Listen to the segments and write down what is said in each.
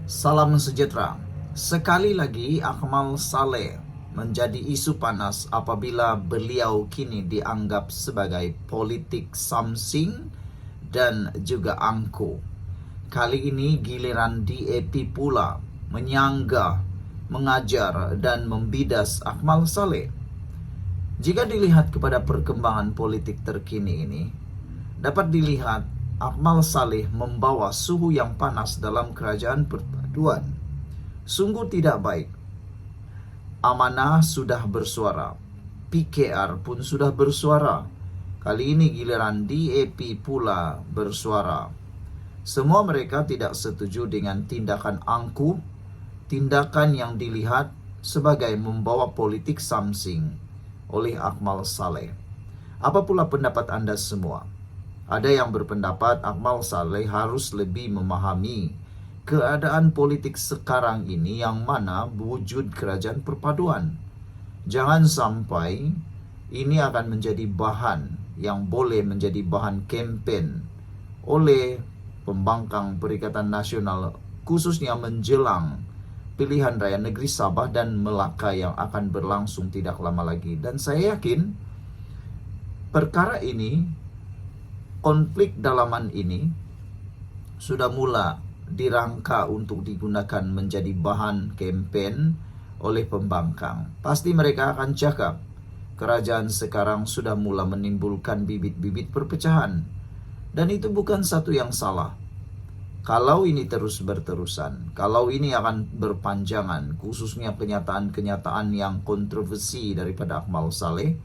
Salam sejahtera. Sekali lagi Akmal Saleh menjadi isu panas apabila beliau kini dianggap sebagai politik samsing dan juga angkuh. Kali ini giliran DAP pula menyanggah, mengajar dan membidas Akmal Saleh. Jika dilihat kepada perkembangan politik terkini ini, dapat dilihat Akmal Saleh membawa suhu yang panas dalam kerajaan perpaduan. Sungguh tidak baik. Amanah sudah bersuara, PKR pun sudah bersuara. Kali ini giliran DAP pula bersuara. Semua mereka tidak setuju dengan tindakan angkuh, tindakan yang dilihat sebagai membawa politik samsing oleh Akmal Saleh. Apa pula pendapat Anda semua? Ada yang berpendapat Akmal Saleh harus lebih memahami keadaan politik sekarang ini yang mana wujud kerajaan perpaduan. Jangan sampai ini akan menjadi bahan yang boleh menjadi bahan kempen oleh pembangkang Perikatan Nasional, khususnya menjelang pilihan raya negeri Sabah dan Melaka yang akan berlangsung tidak lama lagi. Dan saya yakin perkara ini, konflik dalaman ini sudah mula dirangka untuk digunakan menjadi bahan kempen oleh pembangkang. Pasti mereka akan cakap, kerajaan sekarang sudah mula menimbulkan bibit-bibit perpecahan. Dan itu bukan satu yang salah. Kalau ini terus berterusan, kalau ini akan berpanjangan, khususnya kenyataan-kenyataan yang kontroversi daripada Akmal Saleh,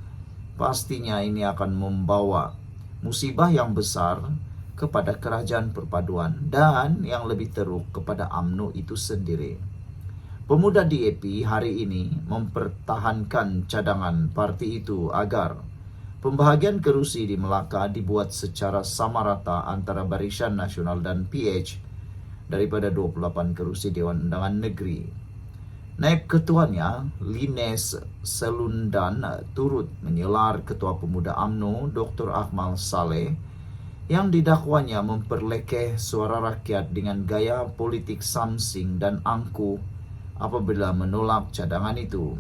pastinya ini akan membawa musibah yang besar kepada kerajaan perpaduan dan yang lebih teruk kepada UMNO itu sendiri. Pemuda DAP hari ini mempertahankan cadangan parti itu agar pembahagian kerusi di Melaka dibuat secara sama rata antara Barisan Nasional dan PH daripada 28 kerusi Dewan Undangan Negeri. Naib ketuanya, Lines Selundan, turut menyelar Ketua Pemuda UMNO Dr. Akmal Saleh yang didakwanya memperlekeh suara rakyat dengan gaya politik samsing dan angkuh apabila menolak cadangan itu.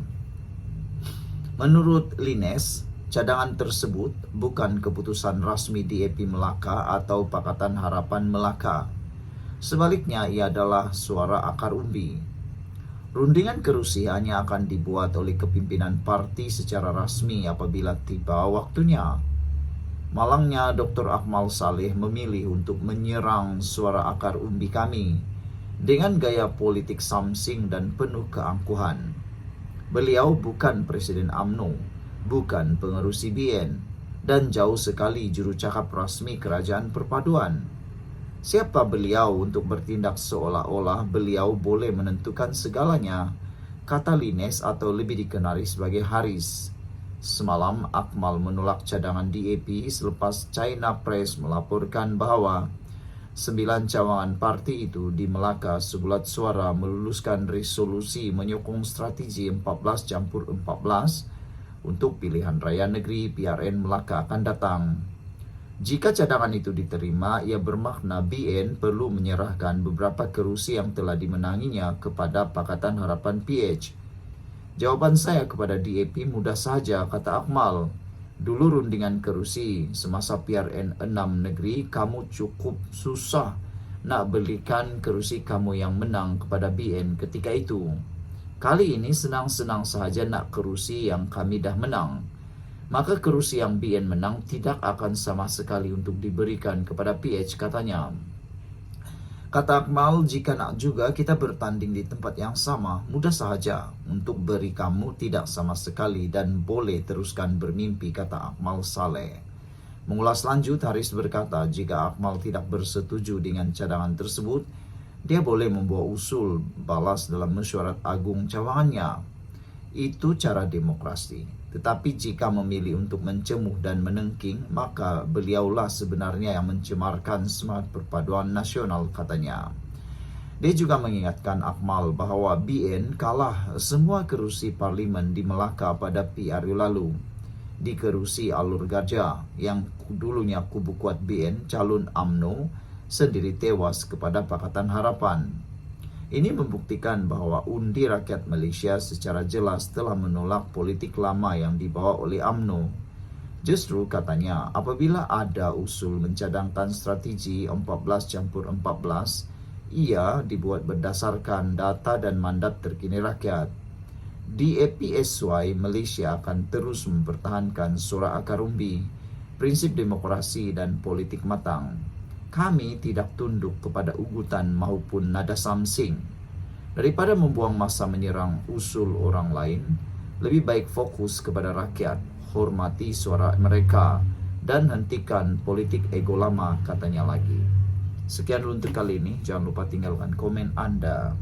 Menurut Lines, cadangan tersebut bukan keputusan rasmi DAP Melaka atau Pakatan Harapan Melaka. Sebaliknya, ia adalah suara akar umbi. Rundingan kerusi hanya akan dibuat oleh kepimpinan parti secara rasmi apabila tiba waktunya. Malangnya Dr. Akmal Saleh memilih untuk menyerang suara akar umbi kami dengan gaya politik samsing dan penuh keangkuhan. Beliau bukan Presiden UMNO, bukan pengerusi BN, dan jauh sekali juru cakap rasmi kerajaan perpaduan. Siapa beliau untuk bertindak seolah-olah beliau boleh menentukan segalanya, kata Lines atau lebih dikenali sebagai Haris. Semalam Akmal menolak cadangan DAP selepas China Press melaporkan bahwa 9 cawangan parti itu di Melaka sebulat suara meluluskan resolusi menyokong strategi 14+14 untuk pilihan raya negeri PRN Melaka akan datang. Jika cadangan itu diterima, ia bermakna BN perlu menyerahkan beberapa kerusi yang telah dimenanginya kepada Pakatan Harapan PH. Jawaban saya kepada DAP mudah saja, kata Akmal. Dulu rundingan kerusi semasa PRN 6 negeri, kamu cukup susah nak belikan kerusi kamu yang menang kepada BN ketika itu. Kali ini senang-senang sahaja nak kerusi yang kami dah menang. Maka kerusi yang BN menang tidak akan sama sekali untuk diberikan kepada PH, katanya. Kata Akmal, jika nak juga kita bertanding di tempat yang sama, mudah sahaja. Untuk beri kamu tidak sama sekali dan boleh teruskan bermimpi, kata Akmal Saleh. Mengulas lanjut, Haris berkata jika Akmal tidak bersetuju dengan cadangan tersebut, dia boleh membawa usul balas dalam mesyuarat agung cawangannya. Itu cara demokrasi. Tetapi jika memilih untuk mencemuh dan menengking, maka beliaulah sebenarnya yang mencemarkan semangat perpaduan nasional, katanya. Dia juga mengingatkan Akmal bahwa BN kalah semua kerusi parlimen di Melaka pada PRU lalu. Di kerusi Alur Gajah yang dulunya kubu kuat BN, calon UMNO sendiri tewas kepada Pakatan Harapan. Ini membuktikan bahwa undi rakyat Malaysia secara jelas telah menolak politik lama yang dibawa oleh UMNO. Justru katanya, apabila ada usul mencadangkan strategi 14+14, ia dibuat berdasarkan data dan mandat terkini rakyat. Di APSY, Malaysia akan terus mempertahankan suara akar umbi, prinsip demokrasi dan politik matang. Kami tidak tunduk kepada ugutan maupun nada samsing. Daripada membuang masa menyerang usul orang lain, lebih baik fokus kepada rakyat, hormati suara mereka, dan hentikan politik ego lama, katanya lagi. Sekian dulu untuk kali ini, jangan lupa tinggalkan komen Anda.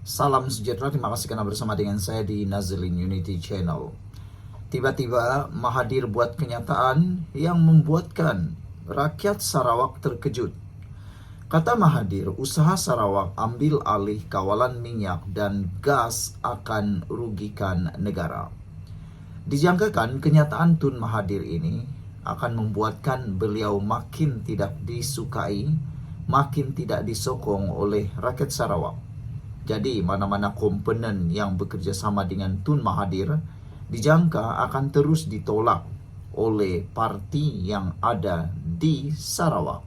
Salam sejahtera, terima kasih karena bersama dengan saya di Nazlin Unity Channel. Tiba-tiba Mahathir buat kenyataan yang membuatkan rakyat Sarawak terkejut. Kata Mahathir, usaha Sarawak ambil alih kawalan minyak dan gas akan rugikan negara. Dijangkakan kenyataan Tun Mahathir ini akan membuatkan beliau makin tidak disukai, makin tidak disokong oleh rakyat Sarawak. Jadi mana-mana komponen yang bekerja sama dengan Tun Mahathir dijangka akan terus ditolak oleh parti yang ada di Sarawak.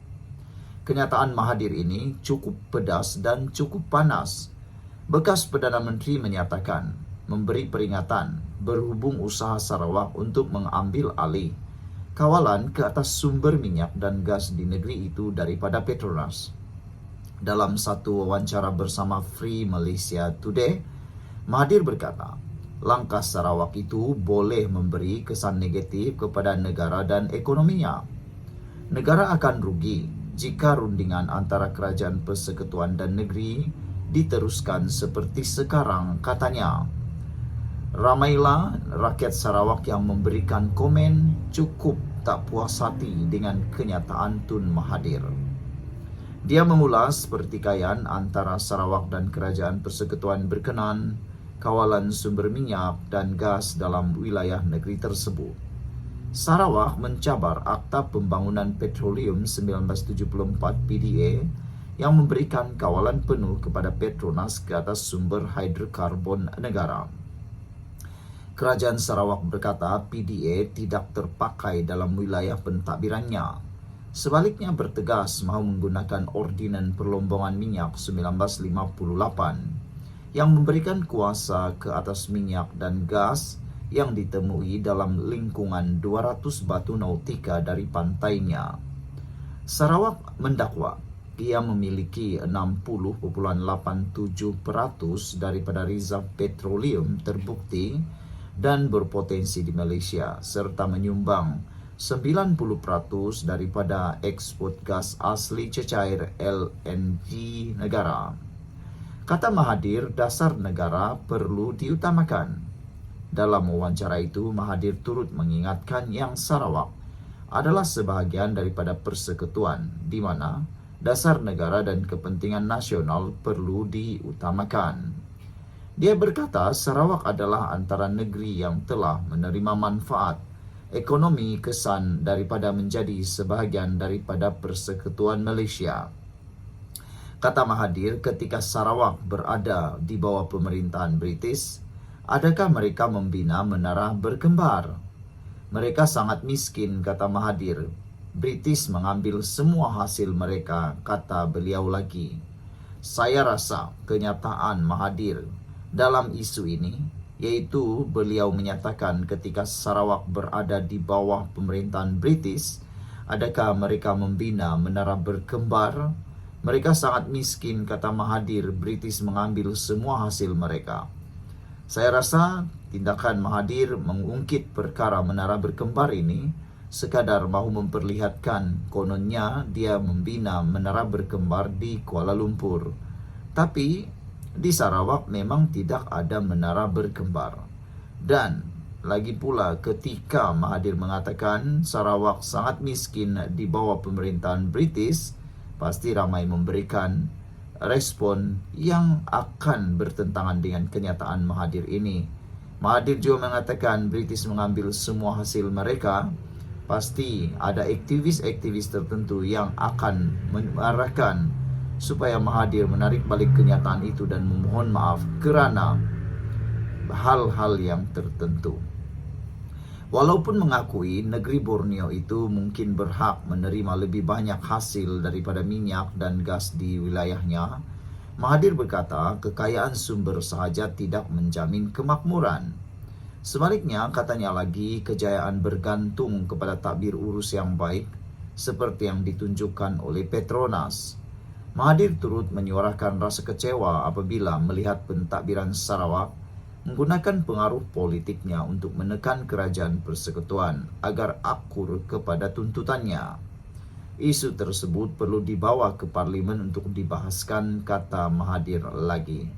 Kenyataan Mahathir ini cukup pedas dan cukup panas. Bekas Perdana Menteri menyatakan, memberi peringatan berhubung usaha Sarawak untuk mengambil alih kawalan ke atas sumber minyak dan gas di negeri itu daripada Petronas. Dalam satu wawancara bersama Free Malaysia Today, Mahathir berkata, langkah Sarawak itu boleh memberi kesan negatif kepada negara dan ekonominya. Negara akan rugi jika rundingan antara kerajaan persekutuan dan negeri diteruskan seperti sekarang, katanya. Ramailah rakyat Sarawak yang memberikan komen cukup tak puas hati dengan kenyataan Tun Mahathir. Dia mengulas pertikaian antara Sarawak dan kerajaan persekutuan berkenan kawalan sumber minyak dan gas dalam wilayah negeri tersebut. Sarawak mencabar Akta Pembangunan Petroleum 1974 PDA yang memberikan kawalan penuh kepada Petronas ke atas sumber hidrokarbon negara. Kerajaan Sarawak berkata PDA tidak terpakai dalam wilayah pentadbirannya. Sebaliknya bertegas mahu menggunakan Ordinan Perlombongan Minyak 1958 yang memberikan kuasa ke atas minyak dan gas yang ditemui dalam lingkungan 200 batu nautika dari pantainya. Sarawak mendakwa ia memiliki 60.87% daripada reserve petroleum terbukti dan berpotensi di Malaysia serta menyumbang 90% daripada ekspor gas asli cecair LNG negara. Kata Mahathir, dasar negara perlu diutamakan. Dalam wawancara itu, Mahathir turut mengingatkan yang Sarawak adalah sebahagian daripada persekutuan, di mana dasar negara dan kepentingan nasional perlu diutamakan. Dia berkata Sarawak adalah antara negeri yang telah menerima manfaat ekonomi kesan daripada menjadi sebahagian daripada persekutuan Malaysia. Kata Mahathir, ketika Sarawak berada di bawah pemerintahan British, adakah mereka membina menara berkembar? Mereka sangat miskin, kata Mahathir. British mengambil semua hasil mereka, kata beliau lagi. Saya rasa kenyataan Mahathir dalam isu ini, yaitu beliau menyatakan ketika Sarawak berada di bawah pemerintahan British, adakah mereka membina menara berkembar? Mereka sangat miskin, kata Mahathir. British mengambil semua hasil mereka. Saya rasa tindakan Mahathir mengungkit perkara menara berkembar ini sekadar mahu memperlihatkan kononnya dia membina menara berkembar di Kuala Lumpur. Tapi di Sarawak memang tidak ada menara berkembar. Dan lagi pula ketika Mahathir mengatakan Sarawak sangat miskin di bawah pemerintahan British, pasti ramai memberikan respon yang akan bertentangan dengan kenyataan Mahathir ini. Mahathir juga mengatakan British mengambil semua hasil mereka. Pasti ada aktivis-aktivis tertentu yang akan mengarahkan supaya Mahathir menarik balik kenyataan itu dan memohon maaf kerana hal-hal yang tertentu. Walaupun mengakui negeri Borneo itu mungkin berhak menerima lebih banyak hasil daripada minyak dan gas di wilayahnya, Mahathir berkata kekayaan sumber sahaja tidak menjamin kemakmuran. Sebaliknya, katanya lagi, kejayaan bergantung kepada takbir urus yang baik seperti yang ditunjukkan oleh Petronas. Mahathir turut menyuarakan rasa kecewa apabila melihat pentadbiran Sarawak menggunakan pengaruh politiknya untuk menekan kerajaan persekutuan agar akur kepada tuntutannya. Isu tersebut perlu dibawa ke parlimen untuk dibahaskan, kata Mahathir lagi.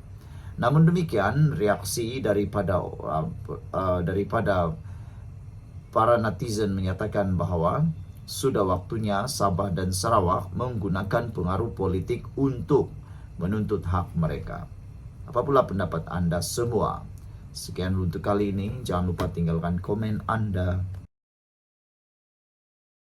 Namun demikian, reaksi daripada para netizen menyatakan bahawa sudah waktunya Sabah dan Sarawak menggunakan pengaruh politik untuk menuntut hak mereka. Apa pula pendapat anda semua? Sekian untuk kali ini. Jangan lupa tinggalkan komen anda.